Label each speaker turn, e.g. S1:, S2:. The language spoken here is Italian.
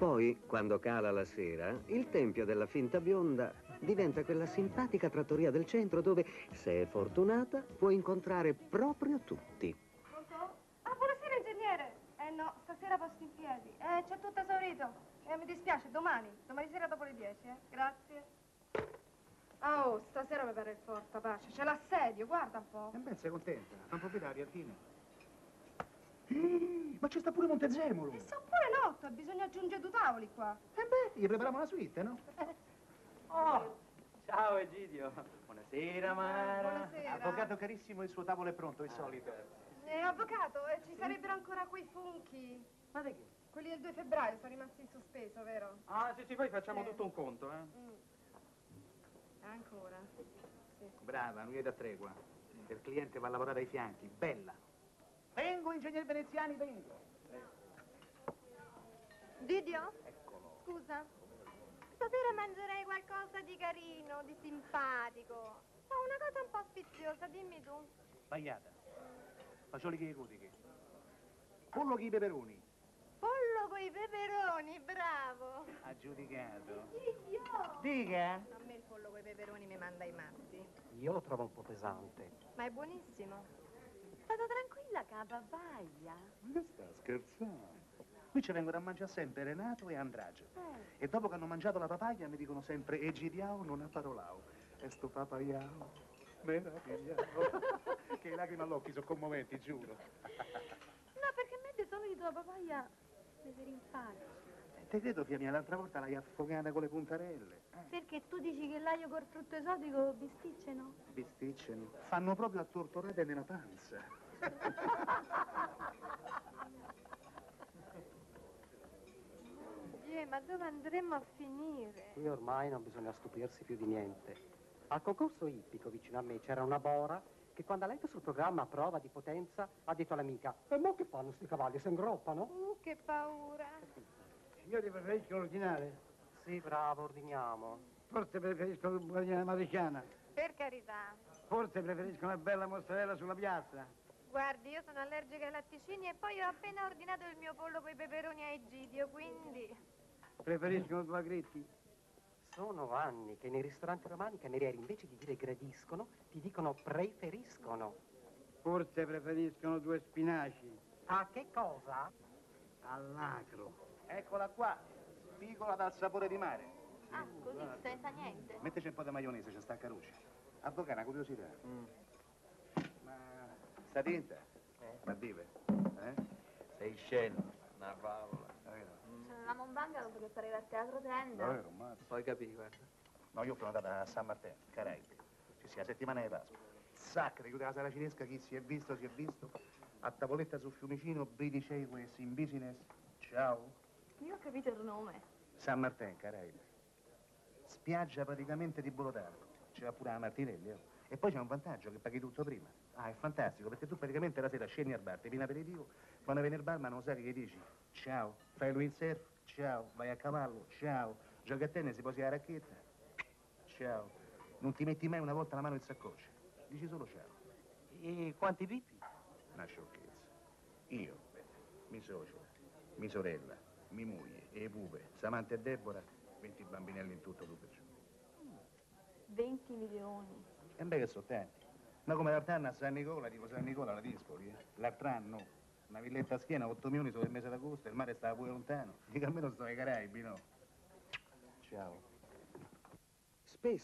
S1: Poi, quando cala la sera, il tempio della finta bionda diventa quella simpatica trattoria del centro dove, se è fortunata, può incontrare proprio tutti.
S2: Pronto? Ah, buonasera, ingegnere. No, stasera posto in piedi. C'è tutto esaurito. Mi dispiace, domani sera dopo le 10, Grazie. Oh, stasera mi pare il forte, pace. C'è l'assedio, guarda un po'.
S3: Ben, sei contenta? Sono proprietaria, fine. Ma c'è sta pure Montezemolo.
S2: E sono pure l'otto, bisogna aggiungere 2 tavoli qua.
S3: Gli prepariamo una suite, no?
S4: Oh, ciao Egidio. Buonasera, Mara.
S2: Buonasera.
S3: Avvocato carissimo, il suo tavolo è pronto, il solito.
S2: Avvocato, ci sarebbero ancora quei funchi.
S4: Ma di che?
S2: Quelli del 2 febbraio sono rimasti in sospeso, vero?
S4: Ah, sì, poi facciamo
S2: Sì.
S4: tutto un conto,
S2: Ancora. Sì.
S3: Brava, non è da tregua. Il cliente va a lavorare ai fianchi, bella. Vengo, ingegneri veneziani, vengo.
S5: Didio?
S3: Eccolo.
S5: Scusa. Stasera mangerei qualcosa di carino, di simpatico. Fa una cosa un po' sfiziosa, dimmi tu.
S3: Sbagliata. Fagioli che codiche. Pollo che i peperoni.
S5: Pollo coi peperoni, bravo.
S3: Aggiudicato.
S5: Didio!
S3: Dica.
S5: A me il pollo coi peperoni mi manda i matti.
S6: Io lo trovo un po' pesante.
S5: Ma è buonissimo. State tranquilla, capabaglia.
S3: Ma che sta scherzando? Qui ci vengono a mangiare sempre Renato e Andragio. E dopo che hanno mangiato la papaya mi dicono sempre Egidiao non ha parolao. E sto papaiao, meravigliao. Che le lacrime all'occhio sono commoventi, giuro.
S5: No, perché a me di solito la papaya mi si rinfaccia.
S3: Te credo, figlia mia, l'altra volta l'hai affogata con le puntarelle.
S5: Perché tu dici che l'aglio col frutto esotico bisticciano?
S3: Bisticciano. Fanno proprio a tortorate nella panza.
S5: Ma dove andremo a finire?
S6: Qui ormai non bisogna stupirsi più di niente. Al concorso ippico vicino a me c'era una bora che quando ha letto sul programma prova di potenza ha detto all'amica: e mo che fanno sti cavalli, si ingroppano?
S5: Che paura.
S7: Signori, preferiscono ordinare?
S6: Sì, bravo, ordiniamo.
S7: Forse preferiscono l'uguagliana americana.
S5: Per carità.
S7: Forse preferiscono una bella mozzarella sulla piazza.
S5: Guardi, io sono allergica ai latticini e poi ho appena ordinato il mio pollo coi peperoni a Egidio, quindi...
S7: Preferiscono 2 agritti.
S6: Sono anni che nei ristoranti romani i camerieri invece di dire gradiscono ti dicono preferiscono.
S7: Forse preferiscono 2 spinaci.
S6: A che cosa?
S7: All'acro.
S3: Eccola qua, piccola dal sapore di mare.
S5: Ah, così, senza niente.
S3: Metteci un po' di maionese, c'è sta caruccia. Avvocato, una curiosità. Ma sta tinta? Ma vive?
S4: Sei scemo, una favola.
S5: La Monbanga dopo che pareva al teatro tenda.
S3: Davvero, mazzo.
S4: Poi capì, guarda.
S3: No, io ho prenotato a San Martino, Caraibi. Ci sia, settimana di Pasqua. Sacca, chiude la sala cinesca, chi si è visto, si è visto. A tavoletta sul Fiumicino, British Airways in business. Ciao.
S5: Io ho capito il nome.
S3: San Martino, Caraibi. Spiaggia praticamente di Bolotano. C'era pure la Martinelli, E poi c'è un vantaggio che paghi tutto prima. Ah, è fantastico, perché tu praticamente la sera scendi al bar, ti vieni aperitivo, quando vieni al bar ma non sai che dici. Ciao, fai il windsurf, ciao, vai a cavallo, ciao, giochi a tennis, si posi la racchetta, ciao. Non ti metti mai una volta la mano in saccoccia, dici solo ciao.
S4: E quanti pipi?
S3: Una sciocchezza. Io, mi socio, mi sorella, mi moglie, e pupe, Samantha e Deborah, 20 bambinelli in tutto, tu per giù.
S5: 20 milioni.
S3: E beh che sono tanti. Ma come l'altro anno a San Nicola, dico San Nicola, la Dispoli, L'altro anno, una villetta a Schiena, 8 milioni solo il mese d'agosto, il mare stava pure lontano. Dico almeno sto ai Caraibi, no? Ciao.
S1: Spesso